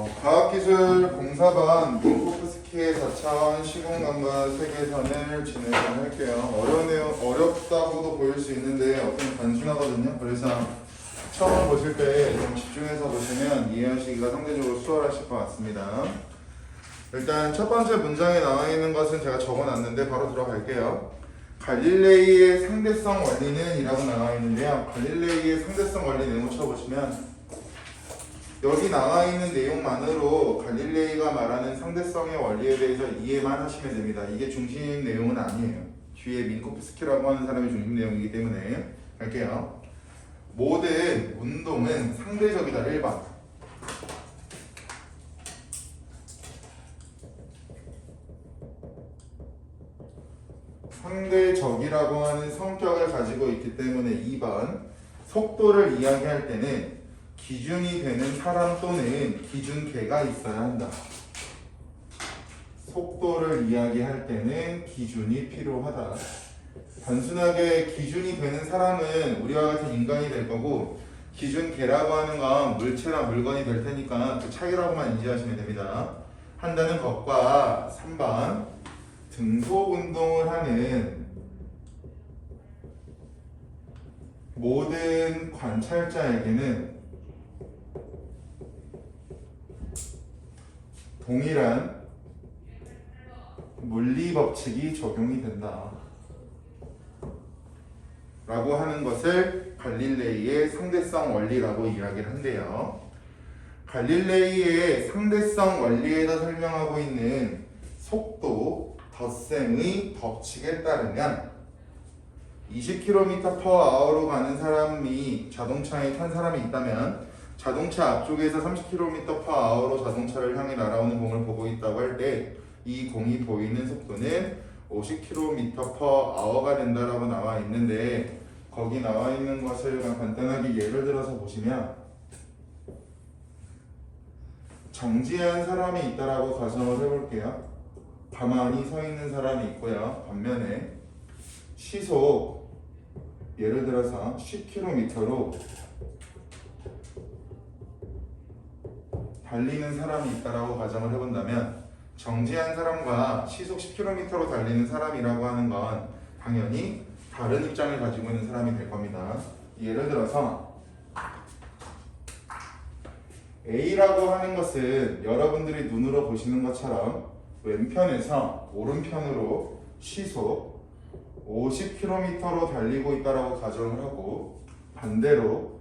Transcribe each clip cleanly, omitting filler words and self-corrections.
과학기술 공사반 민코프스키의 4차원 시공간과 세계선을 진행할게요. 어려운 내용, 어렵다고도 보일 수 있는데 어떤 단순하거든요. 그래서 처음 보실 때 좀 집중해서 보시면 이해하시기가 상대적으로 수월하실 것 같습니다. 일단 첫 번째 문장에 나와 있는 것은 제가 적어놨는데 바로 들어갈게요. 갈릴레이의 상대성 원리는 이라고 나와 있는데요. 갈릴레이의 상대성 원리 네모 쳐보시면 여기 나와 있는 내용만으로 갈릴레이가 말하는 상대성의 원리에 대해서 이해만 하시면 됩니다. 이게 중심 내용은 아니에요. 뒤에 민코프스키라고 하는 사람이 중심 내용이기 때문에 갈게요. 모든 운동은 상대적이다. 1번. 상대적이라고 하는 성격을 가지고 있기 때문에 2번. 속도를 이야기할 때는 기준이 되는 사람 또는 기준계가 있어야 한다. 속도를 이야기할 때는 기준이 필요하다. 단순하게 기준이 되는 사람은 우리와 같은 인간이 될 거고, 기준계라고 하는 건 물체나 물건이 될 테니까 그 차이라고만 인지하시면 됩니다. 한다는 것과 3번 등속 운동을 하는 모든 관찰자에게는 동일한 물리 법칙이 적용이 된다. 라고 하는 것을 갈릴레이의 상대성 원리라고 이야기를 한대요. 갈릴레이의 상대성 원리에서 설명하고 있는 속도 덧셈의 법칙에 따르면 20km/h로 가는 사람이 자동차에 탄 사람이 있다면 자동차 앞쪽에서 30km/h로 자동차를 향해 날아오는 공을 보고 있다고 할 때 이 공이 보이는 속도는 50km/h가 된다라고 나와 있는데, 거기 나와 있는 것을 간단하게 예를 들어서 보시면 정지한 사람이 있다라고 가정을 해볼게요. 가만히 서 있는 사람이 있고요. 반면에 시속 예를 들어서 10km로 달리는 사람이 있다라고 가정을 해본다면 정지한 사람과 시속 10km로 달리는 사람이라고 하는 건 당연히 다른 입장을 가지고 있는 사람이 될 겁니다. 예를 들어서 A라고 하는 것은 여러분들이 눈으로 보시는 것처럼 왼편에서 오른편으로 시속 50km로 달리고 있다라고 가정을 하고, 반대로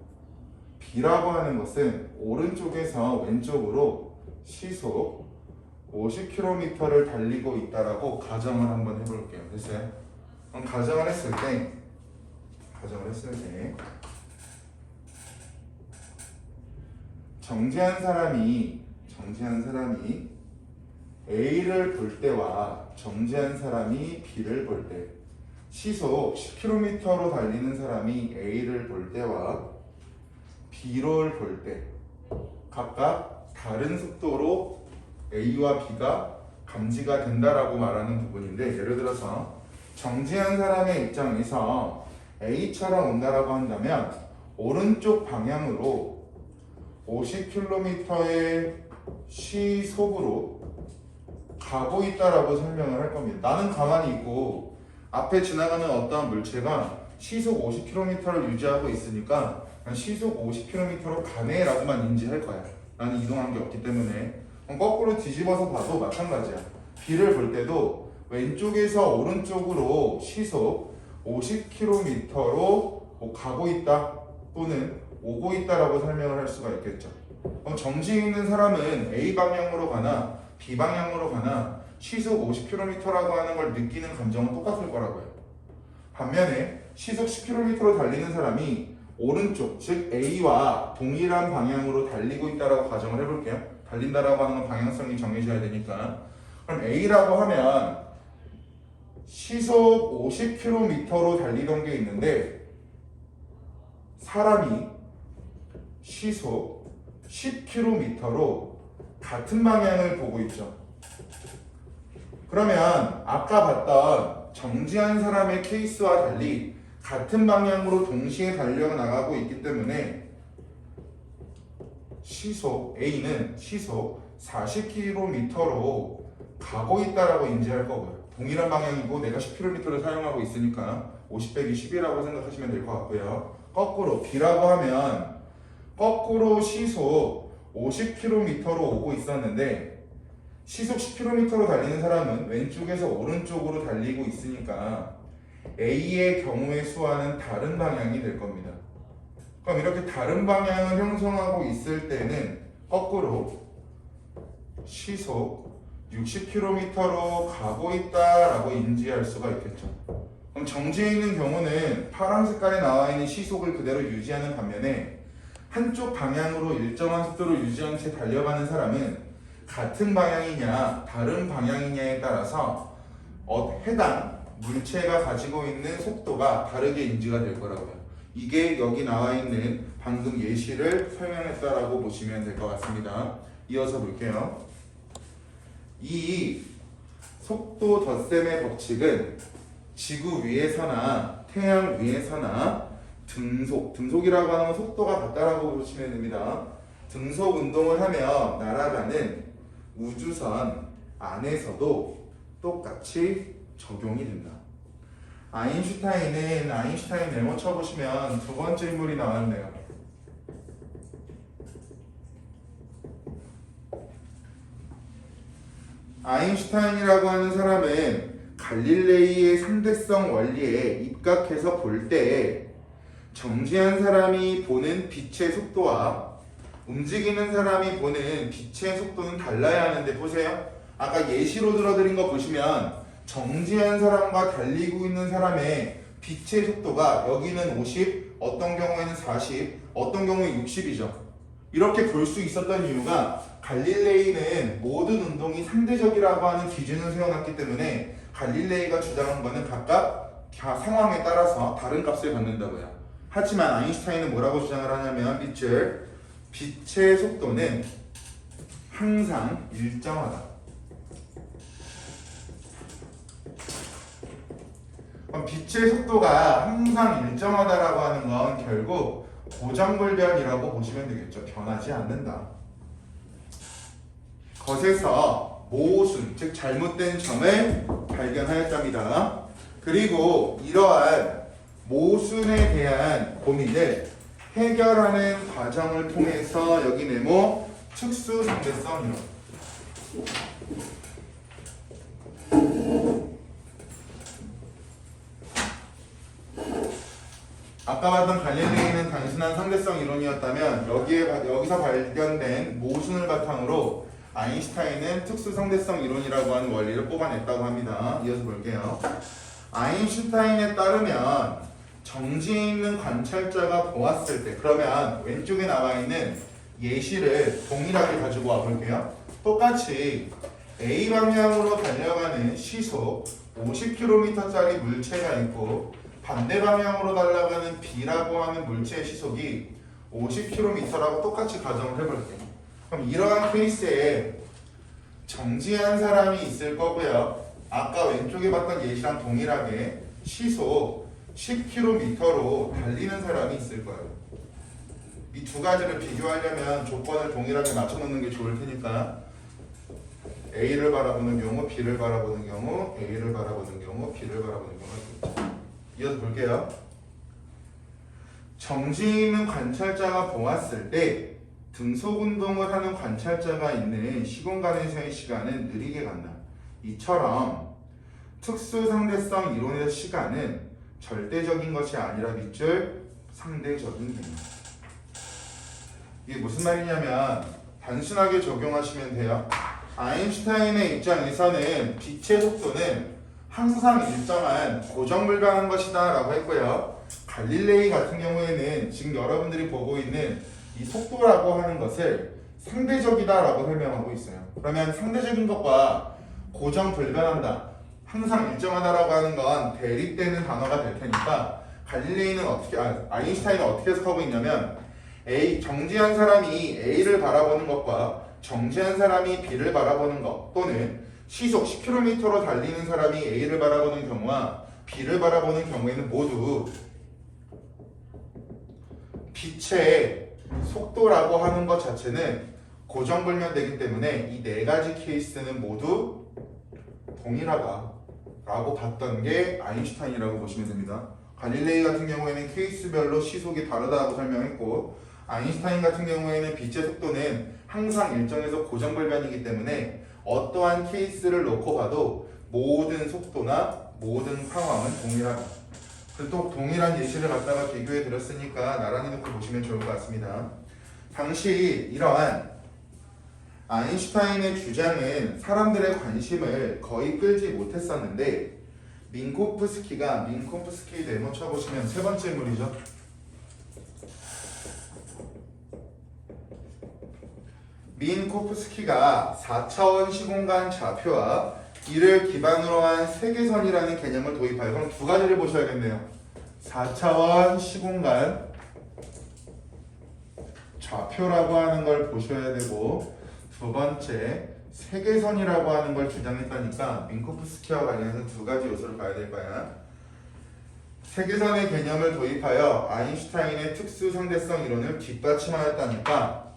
B라고 하는 것은 오른쪽에서 왼쪽으로 시속 50km를 달리고 있다라고 가정을 한번 해볼게요. 됐어요? 그럼 가정을 했을 때 정지한 사람이 A를 볼 때와 정지한 사람이 B를 볼 때, 시속 10km로 달리는 사람이 A를 볼 때와 B를 볼 때 각각 다른 속도로 A와 B가 감지가 된다라고 말하는 부분인데, 예를 들어서 정지한 사람의 입장에서 A처럼 온다라고 한다면 오른쪽 방향으로 50km의 시속으로 가고 있다라고 설명을 할 겁니다. 나는 가만히 있고 앞에 지나가는 어떠한 물체가 시속 50km를 유지하고 있으니까 시속 50km로 가네 라고만 인지할 거야. 나는 이동한 게 없기 때문에. 거꾸로 뒤집어서 봐도 마찬가지야. B를 볼 때도 왼쪽에서 오른쪽으로 시속 50km로 가고 있다 또는 오고 있다라고 설명을 할 수가 있겠죠. 그럼 정지에 있는 사람은 A 방향으로 가나 B 방향으로 가나 시속 50km라고 하는 걸 느끼는 감정은 똑같을 거라고요. 반면에 시속 10km로 달리는 사람이 오른쪽, 즉 A와 동일한 방향으로 달리고 있다라고 가정을 해볼게요. 달린다라고 하는 건 방향성이 정해져야 되니까. 그럼 A라고 하면 시속 50km로 달리던 게 있는데 사람이 시속 10km로 같은 방향을 보고 있죠. 그러면 아까 봤던 정지한 사람의 케이스와 달리 같은 방향으로 동시에 달려나가고 있기 때문에 A는 시속 40km로 가고 있다라고 인지할 거고요. 동일한 방향이고 내가 10km를 사용하고 있으니까 50 빼기 10이라고 생각하시면 될 것 같고요. 거꾸로 B라고 하면 거꾸로 시속 50km로 오고 있었는데 시속 10km로 달리는 사람은 왼쪽에서 오른쪽으로 달리고 있으니까 A의 경우의 수와는 다른 방향이 될 겁니다. 그럼 이렇게 다른 방향을 형성하고 있을 때는 거꾸로 시속 60km로 가고 있다라고 인지할 수가 있겠죠. 그럼 정지해 있는 경우는 파란 색깔에 나와 있는 시속을 그대로 유지하는 반면에 한쪽 방향으로 일정한 속도를 유지한 채 달려가는 사람은 같은 방향이냐 다른 방향이냐에 따라서 해당 물체가 가지고 있는 속도가 다르게 인지가 될 거라고요. 이게 여기 나와 있는 방금 예시를 설명했다라고 보시면 될 것 같습니다. 이어서 볼게요. 이 속도 덧셈의 법칙은 지구 위에서나 태양 위에서나 등속이라고 하는 건 속도가 같다라고 보시면 됩니다. 등속 운동을 하며 날아가는 우주선 안에서도 똑같이 적용이 된다. 아인슈타인 메모 쳐보시면 두 번째 인물이 나왔네요. 아인슈타인이라고 하는 사람은 갈릴레이의 상대성 원리에 입각해서 볼 때 정지한 사람이 보는 빛의 속도와 움직이는 사람이 보는 빛의 속도는 달라야 하는데 보세요. 아까 예시로 들어드린 거 보시면 정지한 사람과 달리고 있는 사람의 빛의 속도가 여기는 50, 어떤 경우에는 40, 어떤 경우에 60이죠. 이렇게 볼 수 있었던 이유가 갈릴레이는 모든 운동이 상대적이라고 하는 기준을 세워놨기 때문에 갈릴레이가 주장한 거는 각각 상황에 따라서 다른 값을 갖는다고요. 하지만 아인슈타인은 뭐라고 주장을 하냐면 빛의 속도는 항상 일정하다. 그럼 빛의 속도가 항상 일정하다라고 하는 건 결국 고정불변이라고 보시면 되겠죠. 변하지 않는다. 것에서 모순, 즉 잘못된 점을 발견하였답니다. 그리고 이러한 모순에 대한 고민을 해결하는 과정을 통해서 여기 네모 특수상대성 이론. 아까 봤던 갈릴레이는 단순한 상대성 이론이었다면 여기서 발견된 모순을 바탕으로 아인슈타인은 특수상대성 이론이라고 하는 원리를 뽑아냈다고 합니다. 이어서 볼게요. 아인슈타인에 따르면 정지해 있는 관찰자가 보았을 때, 그러면 왼쪽에 나와 있는 예시를 동일하게 가지고 와 볼게요. 똑같이 A 방향으로 달려가는 시속 50km짜리 물체가 있고 반대 방향으로 달려가는 B라고 하는 물체의 시속이 50km라고 똑같이 가정을 해볼게요. 그럼 이러한 케이스에 정지한 사람이 있을 거고요. 아까 왼쪽에 봤던 예시랑 동일하게 시속 10km로 달리는 사람이 있을 거예요. 이 두 가지를 비교하려면 조건을 동일하게 맞춰놓는 게 좋을 테니까 A를 바라보는 경우, B를 바라보는 경우, A를 바라보는 경우, B를 바라보는 경우가 있겠죠. 이어서 볼게요. 정지해 있는 관찰자가 보았을 때 등속 운동을 하는 관찰자가 있는 시공간에서의 시간은 느리게 간다. 이처럼 특수상대성 이론에서 시간은 절대적인 것이 아니라 밑줄 상대적인 개념. 이게 무슨 말이냐면 단순하게 적용하시면 돼요. 아인슈타인의 입장에서는 빛의 속도는 항상 일정한 고정불변한 것이다 라고 했고요. 갈릴레이 같은 경우에는 지금 여러분들이 보고 있는 이 속도라고 하는 것을 상대적이다 라고 설명하고 있어요. 그러면 상대적인 것과 고정불변한다, 항상 일정하다라고 하는 건 대립되는 단어가 될 테니까 아인슈타인은 어떻게 해석하고 있냐면 정지한 사람이 A를 바라보는 것과 정지한 사람이 B를 바라보는 것, 또는 시속 10km로 달리는 사람이 A를 바라보는 경우와 B를 바라보는 경우에는 모두 빛의 속도라고 하는 것 자체는 고정불면되기 때문에 이 네 가지 케이스는 모두 동일하다라고 봤던 게 아인슈타인이라고 보시면 됩니다. 갈릴레이 같은 경우에는 케이스별로 시속이 다르다고 설명했고, 아인슈타인 같은 경우에는 빛의 속도는 항상 일정해서 고정불변이기 때문에 어떠한 케이스를 놓고 봐도 모든 속도나 모든 상황은 동일하다. 또 동일한 예시를 갖다가 비교해 드렸으니까 나란히 놓고 보시면 좋을 것 같습니다. 당시 이러한 아인슈타인의 주장은 사람들의 관심을 거의 끌지 못했었는데, 민코프스키 네모 쳐보시면 세 번째 물이죠. 민코프스키가 4차원 시공간 좌표와 이를 기반으로 한 세계선이라는 개념을 도입하여, 그럼 두 가지를 보셔야겠네요. 4차원 시공간 좌표라고 하는 걸 보셔야 되고, 두 번째 세계선이라고 하는 걸 주장했다니까 민코프스키와 관련해서 두 가지 요소를 봐야 될 거야. 세계선의 개념을 도입하여 아인슈타인의 특수 상대성 이론을 뒷받침하였다니까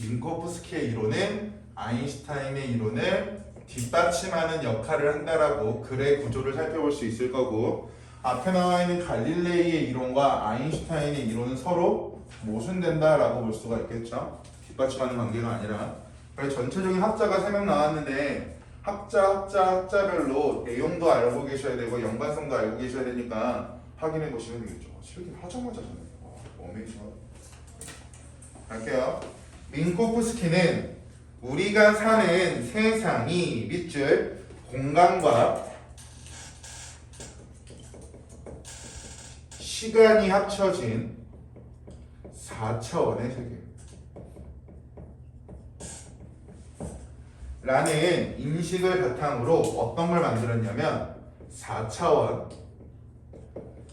민코프스키의 이론은 아인슈타인의 이론을 뒷받침하는 역할을 한다라고 글의 구조를 살펴볼 수 있을 거고, 앞에 나와 있는 갈릴레이의 이론과 아인슈타인의 이론은 서로 모순된다라고 볼 수가 있겠죠. 뒷받침하는 관계가 아니라. 그래서 전체적인 학자가 3명 나왔는데 학자별로 내용도 알고 계셔야 되고 연관성도 알고 계셔야 되니까 확인해 보시면 되겠죠. 실기 하자마자 전에 어메이징. 갈게요. 민코프스키는 우리가 사는 세상이 밑줄 공간과 시간이 합쳐진 4차원의 세계 라는 인식을 바탕으로 어떤 걸 만들었냐면 4차원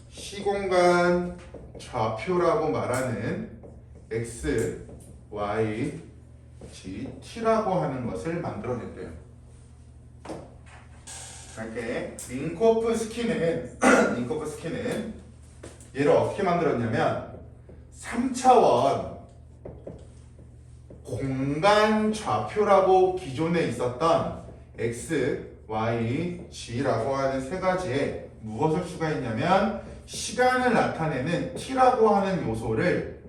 시공간 좌표라고 말하는 x, y, g, t라고 하는 것을 만들어냈대요. 이렇게 민코프스키는 얘를 어떻게 만들었냐면 3차원 공간 좌표라고 기존에 있었던 x, y, g라고 하는 세 가지에 무엇을 추가했냐면 시간을 나타내는 t라고 하는 요소를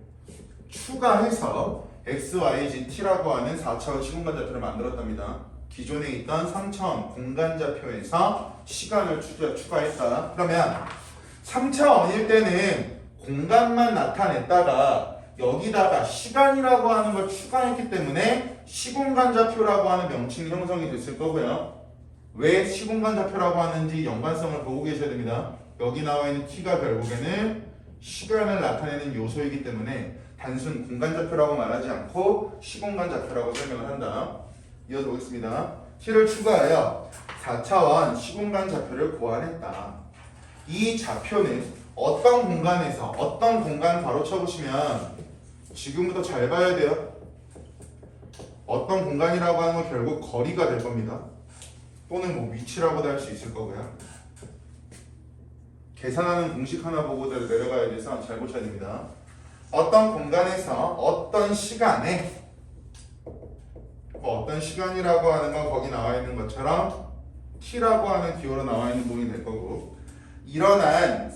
추가해서 x, y, g, t라고 하는 4차원 시공간 좌표를 만들었답니다. 기존에 있던 3차원 공간 좌표에서 시간을 추가했다. 그러면 3차원일 때는 공간만 나타냈다가 여기다가 시간이라고 하는 걸 추가했기 때문에 시공간 좌표라고 하는 명칭이 형성이 됐을 거고요. 왜 시공간 좌표라고 하는지 연관성을 보고 계셔야 됩니다. 여기 나와 있는 t가 결국에는 시간을 나타내는 요소이기 때문에 단순 공간 좌표라고 말하지 않고 시공간 좌표라고 설명을 한다. 이어서 보겠습니다. t를 추가하여 4차원 시공간 좌표를 고안했다. 이 좌표는 어떤 공간에서 어떤 공간 바로 쳐보시면 지금부터 잘 봐야 돼요. 어떤 공간이라고 하는 건 결국 거리가 될 겁니다. 또는 뭐 위치라고도 할 수 있을 거고요. 계산하는 공식 하나 보고 내려가야 돼서 잘 보셔야 됩니다. 어떤 공간에서 어떤 시간에 어떤 시간이라고 하는 건 거기 나와 있는 것처럼 t라고 하는 기호로 나와 있는 부분이 될 거고, 일어난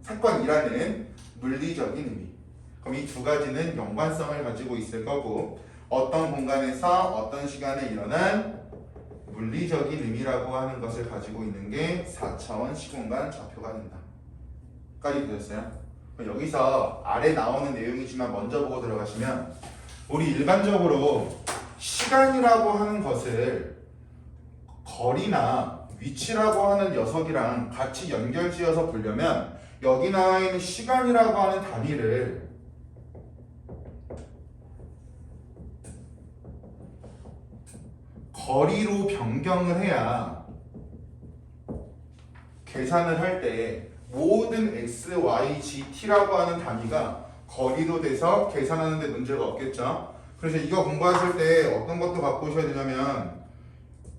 사건이라는 물리적인 의미. 그럼 이 두 가지는 연관성을 가지고 있을 거고, 어떤 공간에서 어떤 시간에 일어난 물리적인 의미라고 하는 것을 가지고 있는 게 4차원 시공간 좌표가 된다. 까지 되셨어요? 여기서 아래 나오는 내용이지만 먼저 보고 들어가시면, 우리 일반적으로 시간이라고 하는 것을 거리나 위치라고 하는 녀석이랑 같이 연결지어서 보려면 여기 나와 있는 시간이라고 하는 단위를 거리로 변경을 해야 계산을 할 때 모든 x, y, g, t라고 하는 단위가 거리로 돼서 계산하는 데 문제가 없겠죠. 그래서 이거 공부하실 때 어떤 것도 갖고 오셔야 되냐면,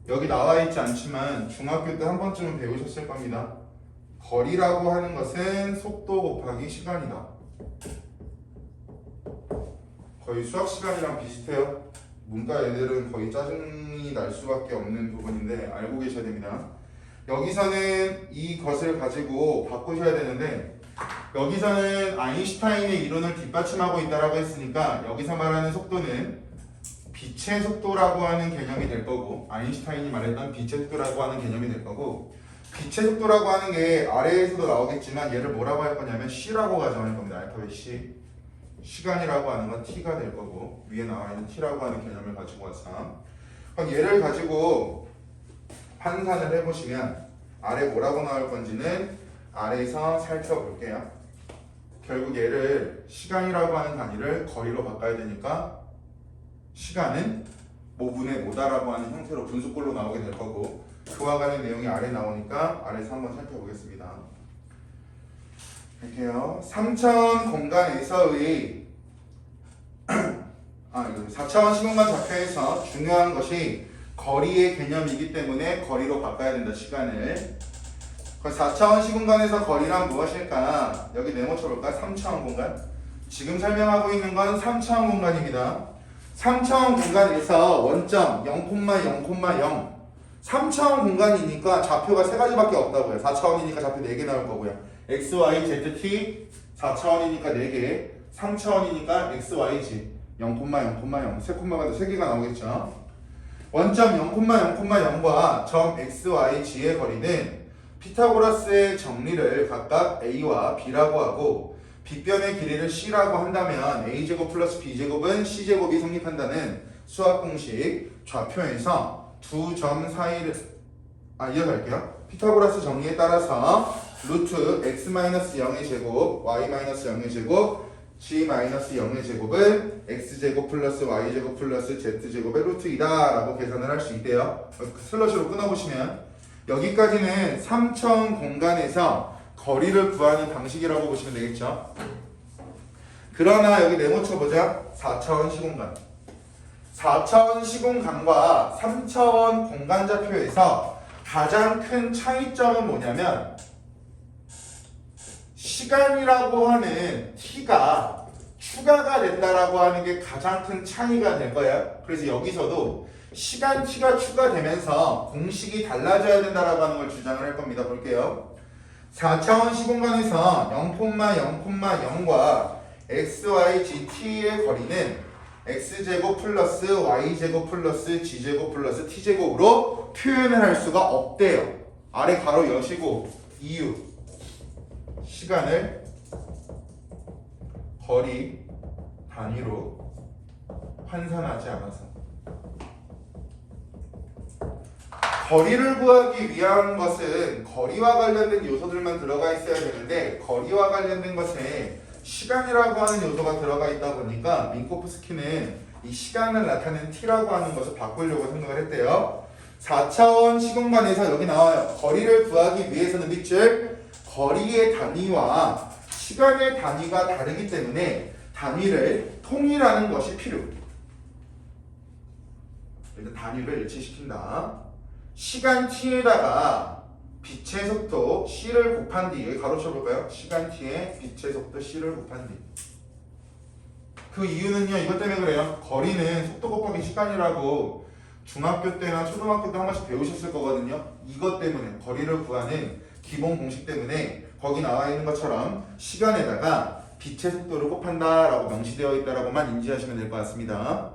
여기 나와 있지 않지만 중학교 때 한 번쯤은 배우셨을 겁니다. 거리라고 하는 것은 속도 곱하기 시간이다. 거의 수학 시간이랑 비슷해요. 문과 애들은 거의 짜증이 날 수밖에 없는 부분인데 알고 계셔야 됩니다. 여기서는 이것을 가지고 바꾸셔야 되는데 여기서는 아인슈타인의 이론을 뒷받침하고 있다라고 했으니까 여기서 말하는 속도는 빛의 속도라고 하는 개념이 될 거고 아인슈타인이 말했던 빛의 속도라고 하는 개념이 될 거고 빛의 속도라고 하는 게 아래에서도 나오겠지만 얘를 뭐라고 할 거냐면 C라고 가정할 겁니다. 알파벳 C. 시간이라고 하는 건 T가 될 거고 위에 나와 있는 T라고 하는 개념을 가지고 와서 그럼 얘를 가지고 환산을 해보시면 아래 뭐라고 나올 건지는 아래에서 살펴볼게요. 결국 얘를 시간이라고 하는 단위를 거리로 바꿔야 되니까 시간은 5분의 5다라고 하는 형태로 분수꼴로 나오게 될 거고 그와 관련 내용이 아래 나오니까 아래에서 한번 살펴보겠습니다. 이렇게요. 3차원 공간에서의 4차원 시공간 좌표에서 중요한 것이 거리의 개념이기 때문에 거리로 바꿔야 된다. 시간을. 4차원 시공간에서 거리란 무엇일까? 여기 네모 쳐볼까? 3차원 공간. 지금 설명하고 있는 건 3차원 공간입니다. 3차원 공간에서 원점 0,0,0 3차원 공간이니까 좌표가 3가지밖에 없다고요. 4차원이니까 좌표 4개 나올 거고요. x, y, z, t 4차원이니까 4개 3차원이니까 x, y, z 0,0,0 3개가 나오겠죠. 원점 0,0,0과 점 x, y, g의 거리는 피타고라스의 정리를 각각 a와 b라고 하고 빗변의 길이를 c라고 한다면 a제곱 플러스 b제곱은 c제곱이 성립한다는 수학 공식 좌표에서 두 점 사이를 이어서 할게요. 피타고라스 정리에 따라서 루트 x-0의 제곱 y-0의 제곱 g-0의 제곱은 x제곱 플러스 y제곱 플러스 z제곱의 루트이다 라고 계산을 할 수 있대요. 슬러시로 끊어보시면 여기까지는 3차원 공간에서 거리를 구하는 방식이라고 보시면 되겠죠. 그러나 여기 네모 쳐보자. 4차원 시공간 4차원 시공간과 3차원 공간 좌표에서 가장 큰 차이점은 뭐냐면 시간이라고 하는 t가 추가가 된다라고 하는 게 가장 큰 차이가 될 거예요. 그래서 여기서도 시간 t가 추가되면서 공식이 달라져야 된다라고 하는 걸 주장을 할 겁니다. 볼게요. 4차원 시공간에서 0,0,0과 x, y, g, t의 거리는 x제곱 플러스 y제곱 플러스 g제곱 플러스 t제곱으로 표현을 할 수가 없대요. 아래 가로 여시고 이유 시간을 거리 단위로 환산하지 않아서 거리를 구하기 위한 것은 거리와 관련된 요소들만 들어가 있어야 되는데 거리와 관련된 것에 시간이라고 하는 요소가 들어가 있다 보니까 민코프스키는 이 시간을 나타내는 t라고 하는 것을 바꾸려고 생각을 했대요. 4차원 시공간에서 여기 나와요. 거리를 구하기 위해서는 밑줄 거리의 단위와 시간의 단위가 다르기 때문에 단위를 통일하는 것이 필요. 일단 단위를 일치시킨다. 시간 t에다가 빛의 속도 c를 곱한 뒤 여기 가로 쳐볼까요? 시간 t에 빛의 속도 c를 곱한 뒤. 그 이유는요 이것 때문에 그래요. 거리는 속도 곱하기 시간이라고 중학교 때나 초등학교 때 한 번씩 배우셨을 거거든요. 이것 때문에 거리를 구하는 기본 공식 때문에 거기 나와 있는 것처럼 시간에다가 빛의 속도를 곱한다라고 명시되어 있다라고만 인지하시면 될 것 같습니다.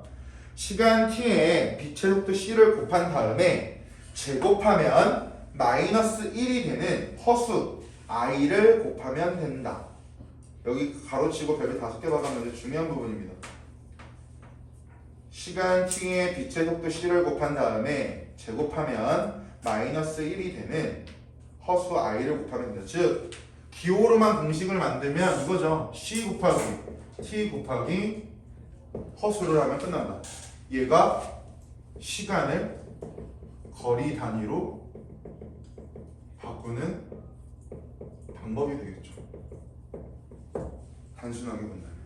시간 t에 빛의 속도 c를 곱한 다음에 제곱하면 마이너스 1이 되는 허수 i를 곱하면 된다. 여기 가로치고 별을 5개 박았는데 중요한 부분입니다. 시간 t에 빛의 속도 c를 곱한 다음에 제곱하면 마이너스 1이 되는 허수 i를 곱하면 된다. 즉 기호로만 공식을 만들면 이거죠. c 곱하기 t 곱하기 허수를 하면 끝난다. 얘가 시간을 거리 단위로 바꾸는 방법이 되겠죠. 단순하게 본다면.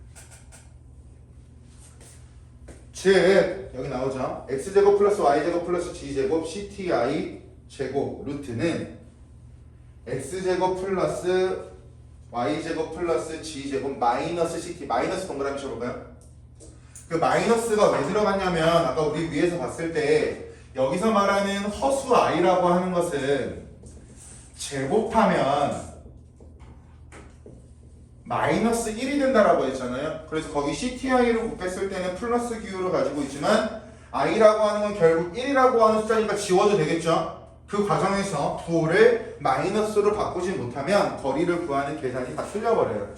즉 여기 나오죠. x제곱 플러스 y제곱 플러스 g제곱 cti 제곱 루트는 x제곱 플러스 y제곱 플러스 g제곱 마이너스 ct 마이너스 동그라미 쳐볼까요? 그 마이너스가 왜 들어갔냐면 아까 우리 위에서 봤을 때 여기서 말하는 허수 i라고 하는 것은 제곱하면 마이너스 1이 된다라고 했잖아요. 그래서 거기 CTI를 곱했을 때는 플러스 기호를 가지고 있지만 i라고 하는 건 결국 1이라고 하는 숫자니까 지워도 되겠죠. 그 과정에서 부호를 마이너스로 바꾸지 못하면 거리를 구하는 계산이 다 틀려버려요.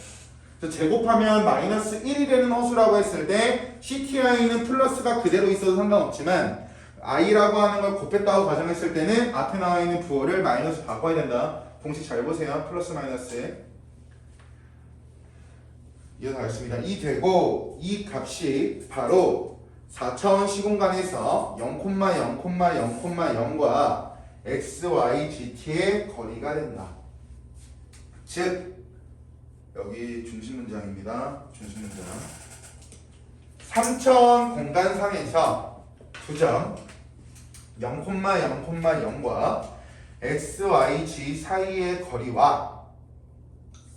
그래서 제곱하면 마이너스 1이 되는 허수라고 했을 때 CTI는 플러스가 그대로 있어도 상관없지만 i라고 하는 걸 곱했다고 가정했을 때는 앞에 나와 있는 부호를 마이너스 바꿔야 된다. 공식 잘 보세요. 플러스 마이너스. 이어서 가겠습니다. 이 되고 이 값이 바로 4차원 시공간에서 0,0,0,0과 XYGT의 거리가 된다. 즉 여기 중심 문장입니다. 중심 문장. 3차원 공간상에서 두 점 0,0,0과 XYG 사이의 거리와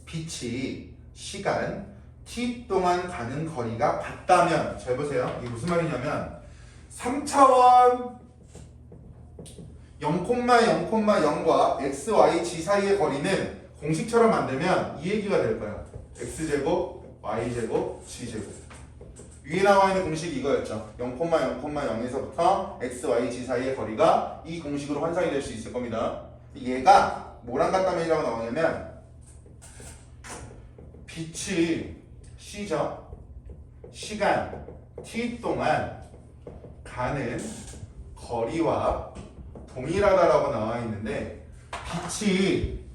빛이 시간 t 동안 가는 거리가 같다면, 잘 보세요. 이게 무슨 말이냐면 3차원 0,0,0과 XYG 사이의 거리는 공식처럼 만들면 이 얘기가 될 거야. X제곱, Y제곱, G제곱. 위에 나와 있는 공식이 이거였죠. 0,0,0에서부터 XYG 사이의 거리가 이 공식으로 환산이 될 수 있을 겁니다. 얘가 뭐랑 같다면이라고 나오냐면 빛이 C죠. 시간 t 동안 가는 거리와 동일하다라고 나와 있는데 빛이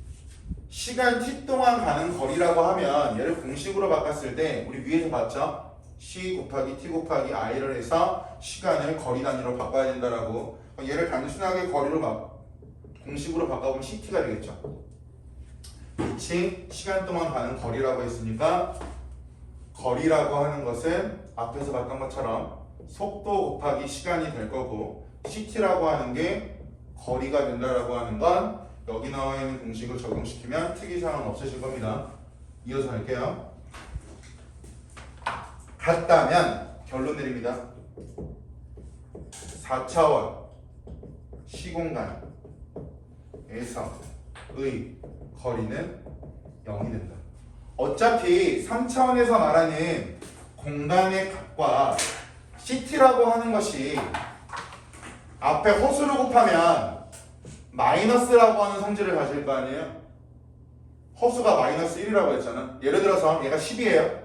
시간 t 동안 가는 거리라고 하면 얘를 공식으로 바꿨을 때 우리 위에서 봤죠? c 곱하기 t 곱하기 i를 해서 시간을 거리 단위로 바꿔야 된다라고. 얘를 단순하게 거리로 공식으로 바꿔보면 ct가 되겠죠. 빛이 시간 동안 가는 거리라고 했으니까 거리라고 하는 것은 앞에서 봤던 것처럼 속도 곱하기 시간이 될 거고 ct라고 하는 게 거리가 된다라고 하는 건 여기 나와 있는 공식을 적용시키면 특이사항은 없으실 겁니다. 이어서 할게요. 같다면 결론 내립니다. 4차원 시공간에서의 거리는 0이 된다. 어차피 3차원에서 말하는 공간의 값과 CT라고 하는 것이 앞에 허수를 곱하면 마이너스라고 하는 성질을 가질 거 아니에요? 허수가 마이너스 1이라고 했잖아. 예를 들어서 얘가 10이에요.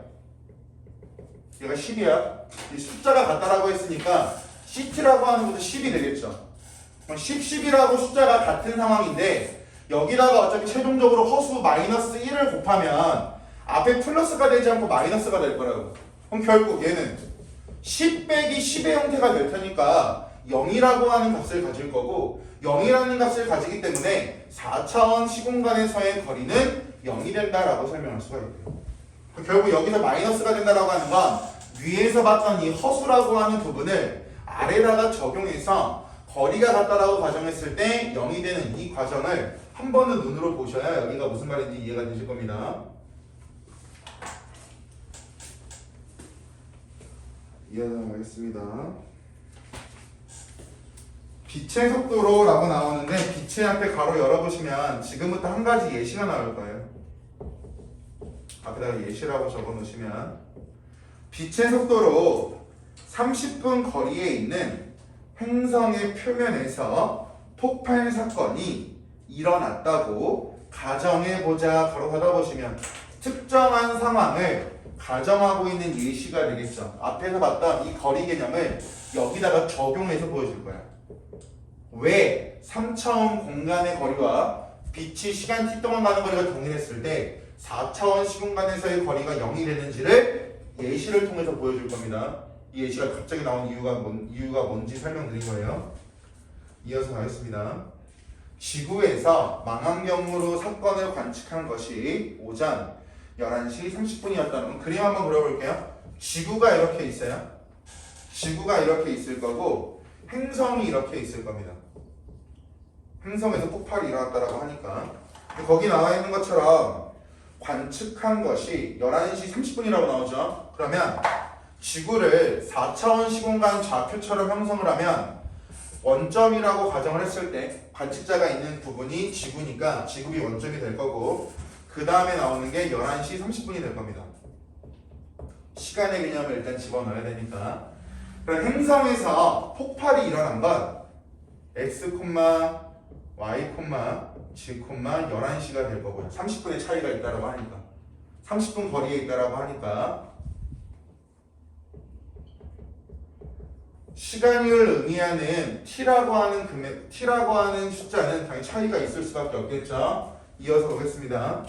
얘가 10이야. 이 숫자가 같다라고 했으니까 CT라고 하는 것도 10이 되겠죠. 10, 10이라고 숫자가 같은 상황인데 여기다가 어차피 최종적으로 허수 마이너스 1을 곱하면 앞에 플러스가 되지 않고 마이너스가 될 거라고. 그럼 결국 얘는 10 빼기 10의 형태가 될 테니까 0이라고 하는 값을 가질 거고 0이라는 값을 가지기 때문에 4차원 시공간에서의 거리는 0이 된다라고 설명할 수가 있대요. 결국 여기서 마이너스가 된다라고 하는 건 위에서 봤던 이 허수라고 하는 부분을 아래다가 적용해서 거리가 같다라고 가정했을 때 0이 되는 이 과정을 한 번은 눈으로 보셔야 여기가 무슨 말인지 이해가 되실 겁니다. 이어가겠습니다. 빛의 속도로 라고 나오는데 빛의 앞에 가로 열어보시면 지금부터 한 가지 예시가 나올 거예요. 앞에다가 예시라고 적어놓으시면 빛의 속도로 30분 거리에 있는 행성의 표면에서 폭발 사건이 일어났다고 가정해보자. 가로 닫아보시면 특정한 상황을 가정하고 있는 예시가 되겠죠. 앞에서 봤던 이 거리 개념을 여기다가 적용해서 보여줄 거야. 왜 3차원 공간의 거리와 빛이 시간 t 동안 가는 거리가 동일했을 때 4차원 시공간에서의 거리가 0이 되는지를 예시를 통해서 보여줄 겁니다. 이 예시가 갑자기 나온 이유가 뭔지 설명드린 거예요. 이어서 가겠습니다. 지구에서 망원경으로 사건을 관측한 것이 오전 11시 30분이었다는 그림 한번 그려볼게요. 지구가 이렇게 있어요. 지구가 이렇게 있을 거고 행성이 이렇게 있을 겁니다. 행성에서 폭발이 일어났다라고 하니까 거기 나와 있는 것처럼 관측한 것이 11시 30분이라고 나오죠. 그러면 지구를 4차원 시공간 좌표처럼 형성을 하면 원점이라고 가정을 했을 때 관측자가 있는 부분이 지구니까 지구비 원점이 될 거고 그 다음에 나오는 게 11시 30분이 될 겁니다. 시간의 개념을 일단 집어넣어야 되니까. 그럼 행성에서 폭발이 일어난 건 x, y, g, 11시가 될 거고요. 30분의 차이가 있다라고 하니까 30분 거리에 있다라고 하니까 시간을 의미하는 t라고 하는 숫자는 당연히 차이가 있을 수밖에 없겠죠. 이어서 보겠습니다.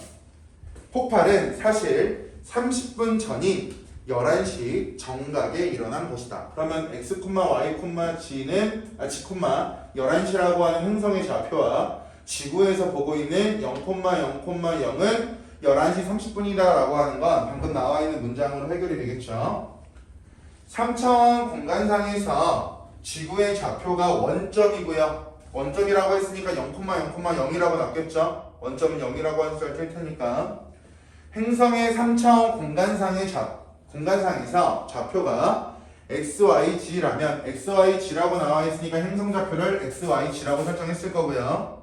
폭발은 사실 30분 전인 11시 정각에 일어난 것이다. 그러면 x, y, g는 g, 11시라고 하는 행성의 좌표와 지구에서 보고 있는 0,0,0은 11시 30분이다 라고 하는 건 방금 나와 있는 문장으로 해결이 되겠죠. 3차원 공간상에서 지구의 좌표가 원점이고요. 원점이라고 했으니까 0,0,0이라고 놨겠죠. 원점은 0이라고 했을 테니까 행성의 3차원 공간상에서 좌표가 XYG라면 XYG라고 나와 있으니까 행성 좌표를 XYG라고 설정했을 거고요.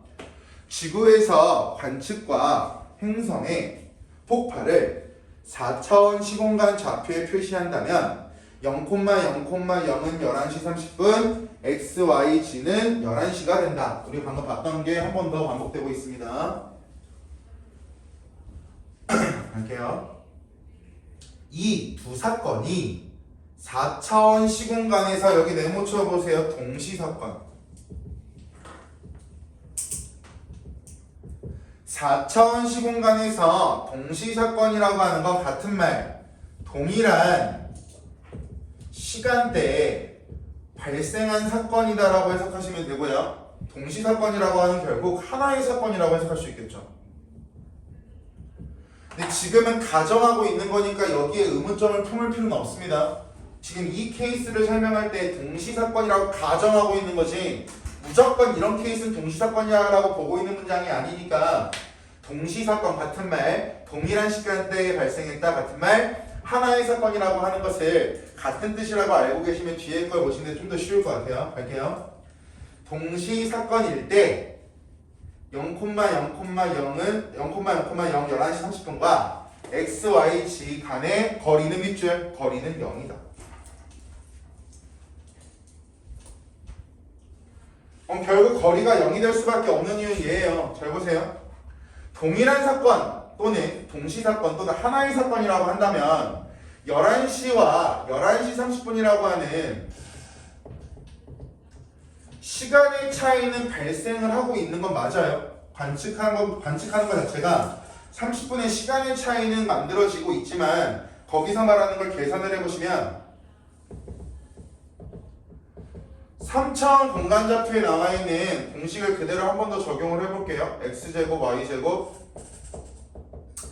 지구에서 관측과 행성의 폭발을 4차원 시공간 좌표에 표시한다면 0,0,0은 11시 30분, XYG는 11시가 된다. 우리 방금 봤던 게 한 번 더 반복되고 있습니다. 갈게요. 이 두 사건이 4차원 시공간에서 여기 네모 쳐보세요. 동시사건. 4차원 시공간에서 동시사건이라고 하는 건 같은 말, 동일한 시간대에 발생한 사건이다라고 해석하시면 되고요. 동시사건이라고 하는 결국 하나의 사건이라고 해석할 수 있겠죠. 근데 지금은 가정하고 있는 거니까 여기에 의문점을 품을 필요는 없습니다. 지금 이 케이스를 설명할 때 동시사건이라고 가정하고 있는 거지 무조건 이런 케이스는 동시사건이라고 보고 있는 문장이 아니니까 동시사건 같은 말, 동일한 시간대에 발생했다 같은 말, 하나의 사건이라고 하는 것을 같은 뜻이라고 알고 계시면 뒤에 걸 보시면 좀 더 쉬울 것 같아요. 갈게요. 동시사건일 때 0,0,0은 11시 30분과 XYG 간의 거리는 몇 줄? 거리는 0이다. 결국 거리가 0이 될 수밖에 없는 이유는 얘예요. 잘 보세요. 동일한 사건 또는 동시사건 또는 하나의 사건이라고 한다면 11시와 11시 30분이라고 하는 시간의 차이는 발생을 하고 있는 건 맞아요. 관측하는 것 자체가 30분의 시간의 차이는 만들어지고 있지만 거기서 말하는 걸 계산을 해보시면 3차원 공간좌표에 나와 있는 공식을 그대로 한 번 더 적용을 해볼게요. x제곱, y제곱,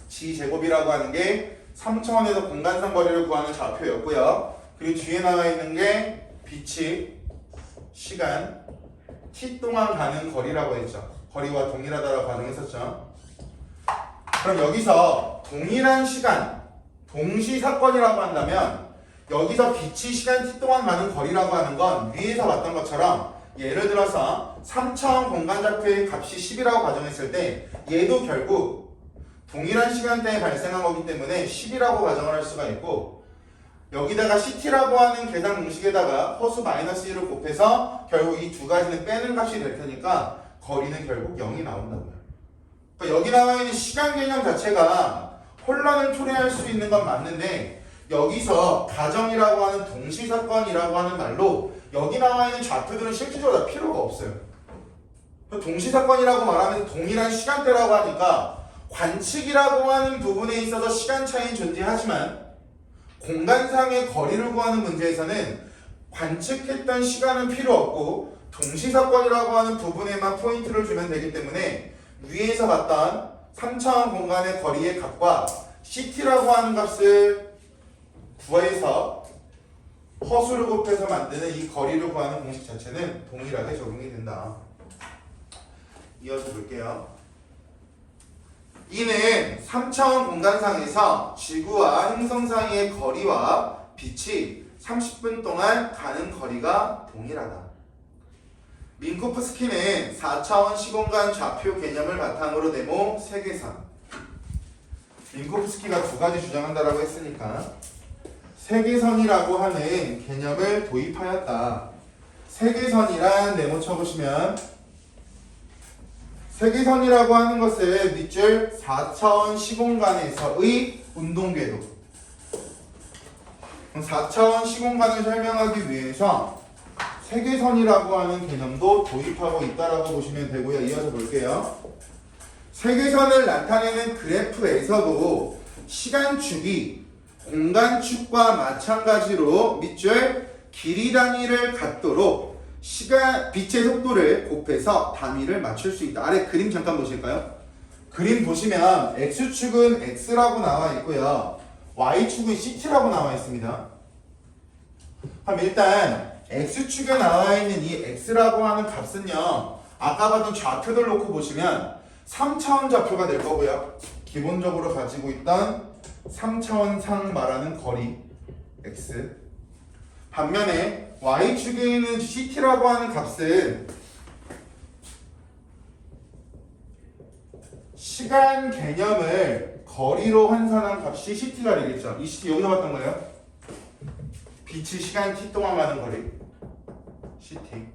g제곱이라고 하는 게 3차원에서 공간상 거리를 구하는 좌표였고요. 그리고 뒤에 나와 있는 게 빛이 시간 t 동안 가는 거리라고 했죠. 거리와 동일하다라고 가정했었죠. 그럼 여기서 동일한 시간, 동시사건이라고 한다면 여기서 빛이 시간 t 동안 가는 거리라고 하는 건 위에서 봤던 것처럼 예를 들어서 3차원 공간좌표의 값이 10이라고 가정했을 때 얘도 결국 동일한 시간대에 발생한 거기 때문에 10이라고 가정을 할 수가 있고 여기다가 CT라고 하는 계산 공식에다가 허수 마이너스 1을 곱해서 결국 이 두 가지는 빼는 값이 될 테니까 거리는 결국 0이 나온다고요. 그러니까 여기 나와 있는 시간 개념 자체가 혼란을 초래할 수 있는 건 맞는데 여기서 가정이라고 하는 동시사건이라고 하는 말로 여기 나와 있는 좌표들은 실질적으로 다 필요가 없어요. 동시사건이라고 말하면 동일한 시간대라고 하니까 관측이라고 하는 부분에 있어서 시간 차이는 존재하지만 공간상의 거리를 구하는 문제에서는 관측했던 시간은 필요 없고 동시사건이라고 하는 부분에만 포인트를 주면 되기 때문에 위에서 봤던 3차원 공간의 거리의 값과 CT라고 하는 값을 구해서 허수를 곱해서 만드는 이 거리를 구하는 공식 자체는 동일하게 적용이 된다. 이어서 볼게요. 이는 3차원 공간상에서 지구와 행성 사이의 거리와 빛이 30분 동안 가는 거리가 동일하다. 민코프스키는 4차원 시공간 좌표 개념을 바탕으로 네모 세계선. 민코프스키가 두 가지 주장한다라고 했으니까 세계선이라고 하는 개념을 도입하였다. 세계선이란 네모 쳐보시면 세계선이라고 하는 것은 밑줄 4차원 시공간에서의 운동궤도. 4차원 시공간을 설명하기 위해서 세계선이라고 하는 개념도 도입하고 있다라고 보시면 되고요. 이어서 볼게요. 세계선을 나타내는 그래프에서도 시간축이 공간축과 마찬가지로 밑줄 길이 단위를 갖도록 빛의 속도를 곱해서 단위를 맞출 수 있다. 아래 그림 잠깐 보실까요? 그림 보시면 X축은 X라고 나와 있고요. Y축은 CT라고 나와 있습니다. 그럼 일단 X축에 나와 있는 이 X라고 하는 값은요, 아까 봤던 좌표들 놓고 보시면 3차원 좌표가 될 거고요. 기본적으로 가지고 있던 3차원상 말하는 거리 X. 반면에 Y축에 있는 CT라고 하는 값은 시간 개념을 거리로 환산한 값이 CT가 되겠죠. 이 CT 여기서 봤던 거예요. 빛이 시간 t 동안 가는 거리 CT.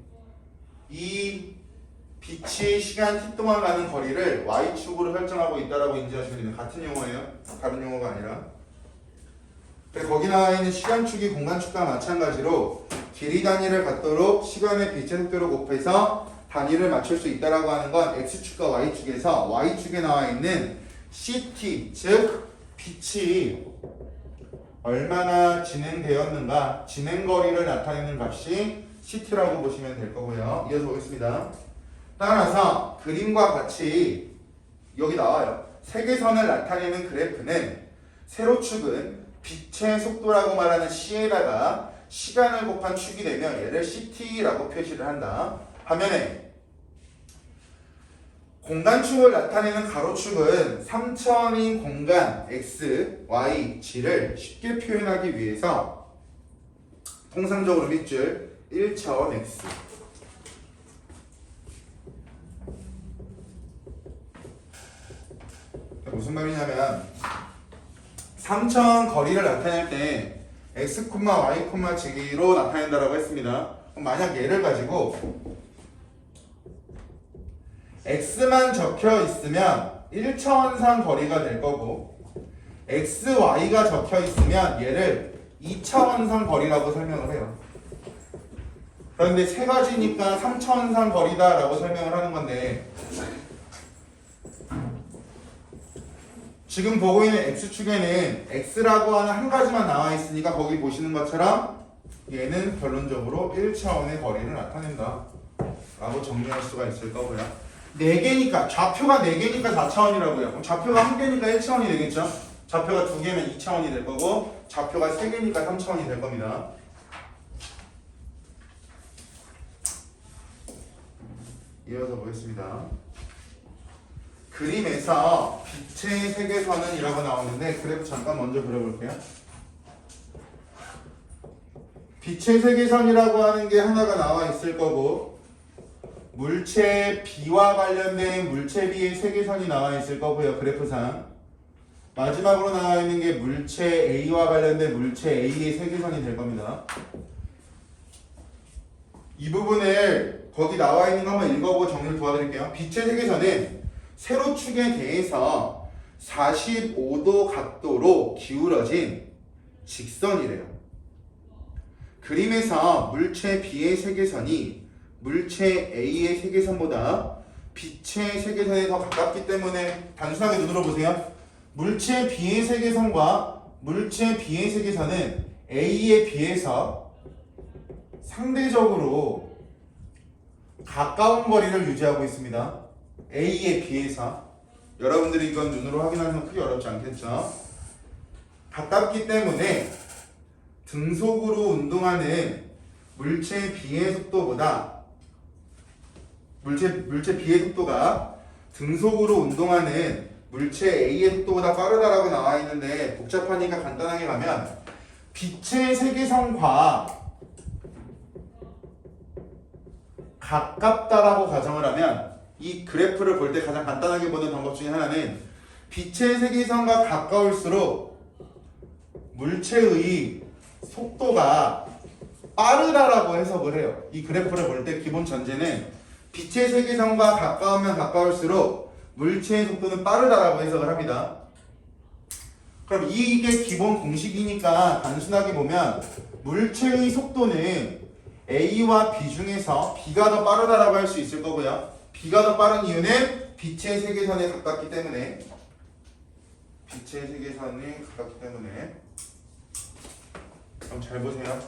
이 빛이 시간 t 동안 가는 거리를 y축으로 설정하고 있다라고 인지하시면 됩니다. 같은 용어예요. 다른 용어가 아니라. 그래서 거기 나와 있는 시간축이 공간축과 마찬가지로 길이 단위를 갖도록 시간의 빛의 속도를 곱해서 단위를 맞출 수 있다라고 하는 건 x축과 y축에서 y축에 나와 있는 ct, 즉 빛이 얼마나 진행되었는가, 진행거리를 나타내는 값이 ct라고 보시면 될 거고요. 이어서 보겠습니다. 따라서 그림과 같이 여기 나와요. 세계선을 나타내는 그래프는 세로축은 빛의 속도라고 말하는 c에다가 시간을 곱한 축이 되면 얘를 ct라고 표시를 한다. 반면에 공간축을 나타내는 가로축은 3차원인 공간 x, y, g를 쉽게 표현하기 위해서 통상적으로 밑줄 1차원 x, 무슨 말이냐면 3차원 거리를 나타낼 때 x, y, g로 나타낸다라고 했습니다. 그럼 만약 얘를 가지고 x만 적혀 있으면 1차원상 거리가 될 거고 x, y가 적혀 있으면 얘를 2차원상 거리라고 설명을 해요. 그런데 세 가지니까 3차원상 거리다라고 설명을 하는 건데 지금 보고 있는 x축에는 x라고 하는 한 가지만 나와 있으니까 거기 보시는 것처럼 얘는 결론적으로 1차원의 거리를 나타낸다 라고 정리할 수가 있을 거고요. 4개니까 좌표가 4개니까 4차원이라고요. 그럼 좌표가 1개니까 1차원이 되겠죠. 좌표가 2개면 2차원이 될 거고 좌표가 3개니까 3차원이 될 겁니다. 이어서 보겠습니다. 그림에서 빛의 세계선은 이라고 나오는데 그래프 잠깐 먼저 그려볼게요. 빛의 세계선이라고 하는 게 하나가 나와 있을 거고 물체 B와 관련된 물체 B의 세계선이 나와 있을 거고요. 그래프상 마지막으로 나와 있는 게 물체 A와 관련된 물체 A의 세계선이 될 겁니다. 이 부분을 거기 나와 있는 거 한번 읽어보고 정리를 도와드릴게요. 빛의 세계선은 세로축에 대해서 45도 각도로 기울어진 직선이래요. 그림에서 물체 B의 세계선이 물체 A의 세계선보다 빛의 세계선에 더 가깝기 때문에 단순하게 눈으로 보세요. 물체 B의 세계선과 물체 B의 세계선은 A에 비해서 상대적으로 가까운 거리를 유지하고 있습니다. A에 비해서. 여러분들이 이건 눈으로 확인하는 건 크게 어렵지 않겠죠? 가깝기 때문에 등속으로 운동하는 물체 B의 속도보다 물체 B의 속도가 등속으로 운동하는 물체 A의 속도보다 빠르다라고 나와 있는데 복잡하니까 간단하게 가면 빛의 세계선과 가깝다라고 가정을 하면 이 그래프를 볼 때 가장 간단하게 보는 방법 중에 하나는 빛의 세계선과 가까울수록 물체의 속도가 빠르다라고 해석을 해요. 이 그래프를 볼 때 기본 전제는 빛의 세계선과 가까우면 가까울수록 물체의 속도는 빠르다라고 해석을 합니다. 그럼 이게 기본 공식이니까 단순하게 보면 물체의 속도는 A와 B 중에서 B가 더 빠르다라고 할 수 있을 거고요. B가 더 빠른 이유는 빛의 세계선에 가깝기 때문에 그럼 잘 보세요.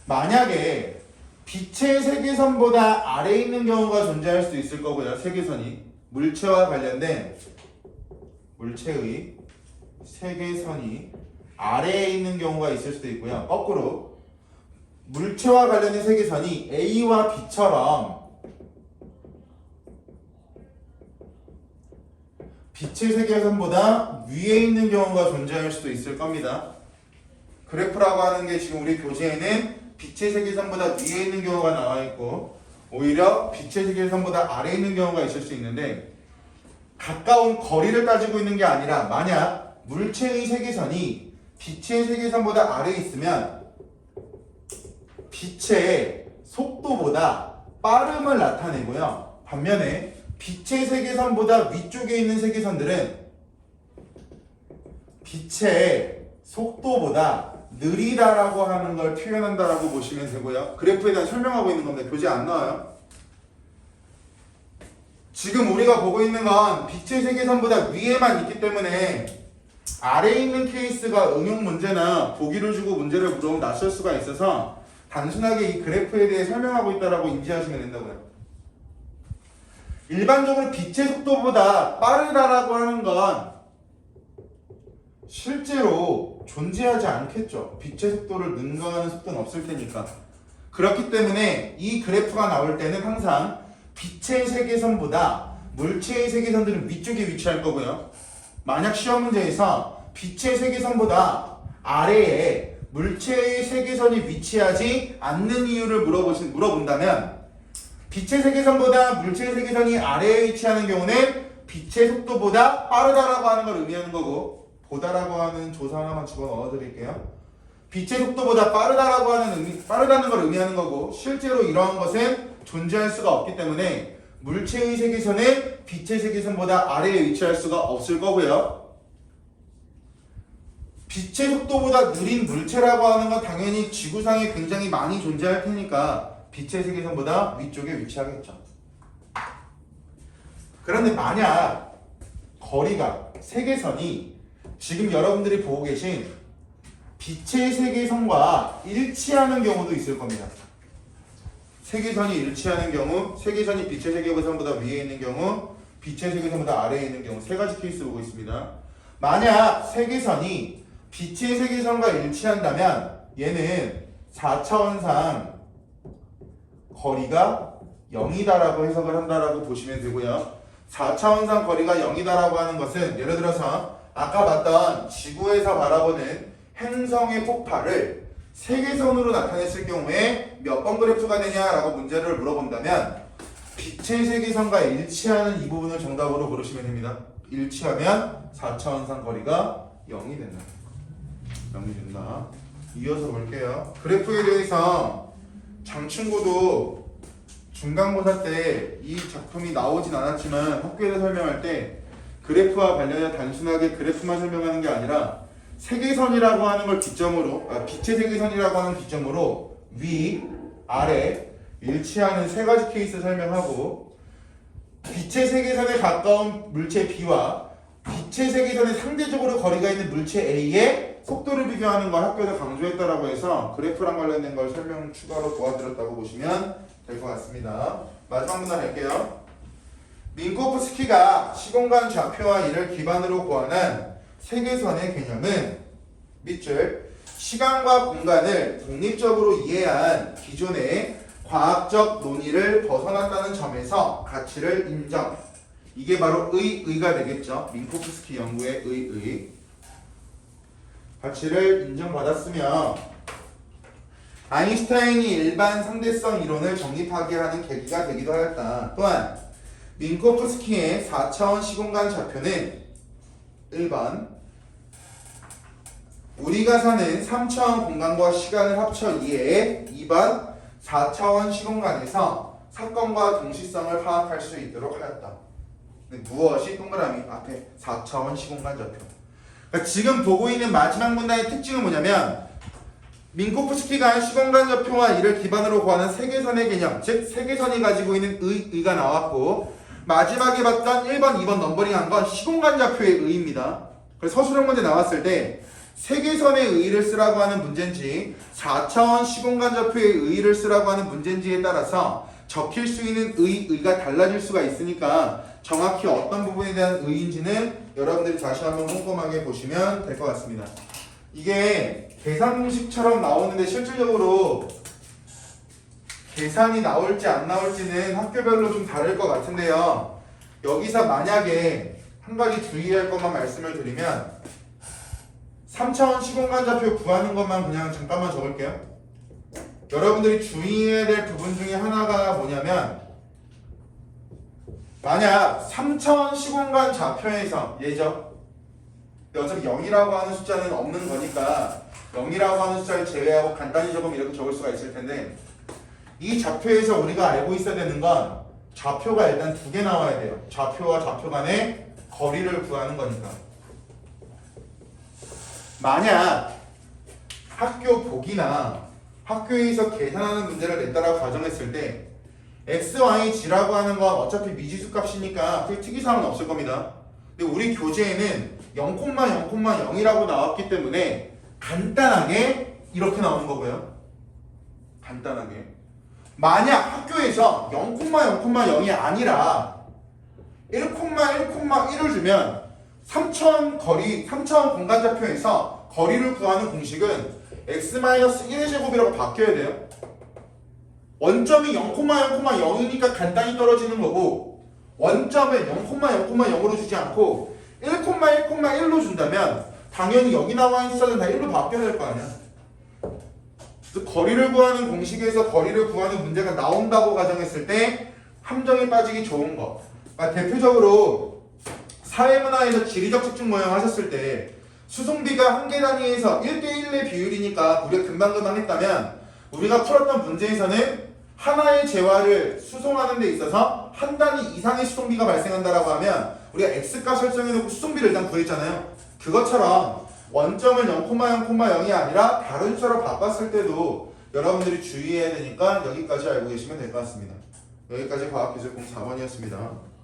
만약에 빛의 세계선보다 아래에 있는 경우가 존재할 수도 있을 거고요. 세계선이 물체와 관련된 물체의 세계선이 아래에 있는 경우가 있을 수도 있고요. 거꾸로 물체와 관련된 세계선이 A와 B처럼 빛의 세계선보다 위에 있는 경우가 존재할 수도 있을 겁니다. 그래프라고 하는 게 지금 우리 교재에는 빛의 세계선보다 위에 있는 경우가 나와 있고 오히려 빛의 세계선보다 아래에 있는 경우가 있을 수 있는데 가까운 거리를 따지고 있는 게 아니라 만약 물체의 세계선이 빛의 세계선보다 아래에 있으면 빛의 속도보다 빠름을 나타내고요. 반면에 빛의 세계선보다 위쪽에 있는 세계선들은 빛의 속도보다 느리다라고 하는 걸 표현한다라고 보시면 되고요. 그래프에 대한 설명하고 있는 겁니다. 교재 안 나와요. 지금 우리가 보고 있는 건 빛의 세계선보다 위에만 있기 때문에 아래에 있는 케이스가 응용 문제나 보기를 주고 문제를 물어보면 낯설 수가 있어서 단순하게 이 그래프에 대해 설명하고 있다라고 인지하시면 된다고요. 일반적으로 빛의 속도보다 빠르다라고 하는 건 실제로 존재하지 않겠죠. 빛의 속도를 능가하는 속도는 없을 테니까. 그렇기 때문에 이 그래프가 나올 때는 항상 빛의 세계선보다 물체의 세계선들은 위쪽에 위치할 거고요. 만약 시험 문제에서 빛의 세계선보다 아래에 물체의 세계선이 위치하지 않는 이유를 물어본다면 빛의 세계선보다 물체의 세계선이 아래에 위치하는 경우는 빛의 속도보다 빠르다라고 하는 걸 의미하는 거고 보다라고 하는 조사 하나만 집어넣어 드릴게요. 빛의 속도보다 빠르다는 걸 의미하는 거고 실제로 이러한 것은 존재할 수가 없기 때문에 물체의 세계선은 빛의 세계선보다 아래에 위치할 수가 없을 거고요. 빛의 속도보다 느린 물체라고 하는 건 당연히 지구상에 굉장히 많이 존재할 테니까 빛의 세계선보다 위쪽에 위치하겠죠. 그런데 만약 거리가 세계선이 지금 여러분들이 보고 계신 빛의 세계선과 일치하는 경우도 있을 겁니다. 세계선이 일치하는 경우, 세계선이 빛의 세계선보다 위에 있는 경우, 빛의 세계선보다 아래에 있는 경우 세 가지 케이스 보고 있습니다. 만약 세계선이 빛의 세계선과 일치한다면 얘는 4차원상 거리가 0이다라고 해석을 한다라고 보시면 되고요. 4차원상 거리가 0이다라고 하는 것은 예를 들어서 아까 봤던 지구에서 바라보는 행성의 폭발을 세계선으로 나타냈을 경우에 몇 번 그래프가 되냐라고 문제를 물어본다면 빛의 세계선과 일치하는 이 부분을 정답으로 고르시면 됩니다. 일치하면 4차원상 거리가 0이 된다. 0이 된다. 이어서 볼게요. 그래프에 대해서 장충고도 중간고사 때 이 작품이 나오진 않았지만 학교에서 설명할 때 그래프와 관련해 단순하게 그래프만 설명하는 게 아니라 세계선이라고 하는 걸 기점으로 빛의 세계선이라고 하는 기점으로 위, 아래 일치하는 세 가지 케이스 설명하고 빛의 세계선에 가까운 물체 B와 빛의 세계선에 상대적으로 거리가 있는 물체 A의 속도를 비교하는 걸 학교에서 강조했다라고 해서 그래프랑 관련된 걸 설명 추가로 도와드렸다고 보시면 될 것 같습니다. 마지막 문단 할게요. 민코프스키가 시공간 좌표와 이를 기반으로 구하는 세계선의 개념은 밑줄 시간과 공간을 독립적으로 이해한 기존의 과학적 논의를 벗어났다는 점에서 가치를 인정. 이게 바로 의가 되겠죠. 민코프스키 연구의 의. 가치를 인정받았으며 아인슈타인이 일반 상대성 이론을 정립하게 하는 계기가 되기도 하였다. 또한 민코프스키의 4차원 시공간 좌표는 1번 우리가 사는 3차원 공간과 시간을 합쳐 이해해 2번 4차원 시공간에서 사건과 동시성을 파악할 수 있도록 하였다. 무엇이 동그라미 앞에 4차원 시공간 좌표. 그러니까 지금 보고 있는 마지막 문단의 특징은 뭐냐면 민코프스키가 시공간 좌표와 이를 기반으로 구하는 세계선의 개념, 즉 세계선이 가지고 있는 의가 나왔고 마지막에 봤던 1번, 2번 넘버링한 건 시공간 좌표의 의입니다. 그래서 서술형 문제 나왔을 때 세계선의 의의를 쓰라고 하는 문제인지 4차원 시공간 좌표의 의의를 쓰라고 하는 문제인지에 따라서 적힐 수 있는 의가 달라질 수가 있으니까 정확히 어떤 부분에 대한 의의인지는 여러분들이 다시 한번 꼼꼼하게 보시면 될 것 같습니다. 이게 계산 공식처럼 나오는데 실질적으로 계산이 나올지 안 나올지는 학교별로 좀 다를 것 같은데요. 여기서 만약에 한 가지 주의할 것만 말씀을 드리면 3차원 시공간 좌표 구하는 것만 그냥 잠깐만 적을게요. 여러분들이 주의해야 될 부분 중에 하나가 뭐냐면 만약 3차원 시공간 좌표에서 예죠. 어차피 0이라고 하는 숫자는 없는 거니까 0이라고 하는 숫자를 제외하고 간단히 적으면 이렇게 적을 수가 있을 텐데 이 좌표에서 우리가 알고 있어야 되는 건 좌표가 일단 두 개 나와야 돼요. 좌표와 좌표 간의 거리를 구하는 거니까. 만약 학교 보기나 학교에서 계산하는 문제를 냈다라고 가정했을 때 x, y, g라고 하는 건 어차피 미지수 값이니까 크게 특이사항은 없을 겁니다. 근데 우리 교재에는 0,0,0이라고 나왔기 때문에 간단하게 이렇게 나오는 거고요. 간단하게. 만약 학교에서 0,0,0이 아니라 1,1,1을 주면 3차원 공간 좌표에서 거리를 구하는 공식은 x-1의 제곱이라고 바뀌어야 돼요. 원점이 0,0,0이니까 간단히 떨어지는 거고 원점을 0,0,0으로 주지 않고 1,1,1로 준다면 당연히 여기 나와 있는 숫자는 다 1로 바뀌어야 될 거 아니야. 그래서 거리를 구하는 공식에서 거리를 구하는 문제가 나온다고 가정했을 때 함정에 빠지기 좋은 거. 그러니까 대표적으로 사회문화에서 지리적 측정 모형 하셨을 때 수송비가 한 개 단위에서 1대1의 비율이니까 우리가 금방금방 했다면 우리가 풀었던 문제에서는 하나의 재화를 수송하는 데 있어서 한 단위 이상의 수송비가 발생한다라고 하면 우리가 x값 설정해놓고 수송비를 일단 구했잖아요. 그것처럼 원점을 0,0,0이 아니라 다른 숫자로 바꿨을 때도 여러분들이 주의해야 되니까 여기까지 알고 계시면 될 것 같습니다. 여기까지 과학기술 공 4번이었습니다.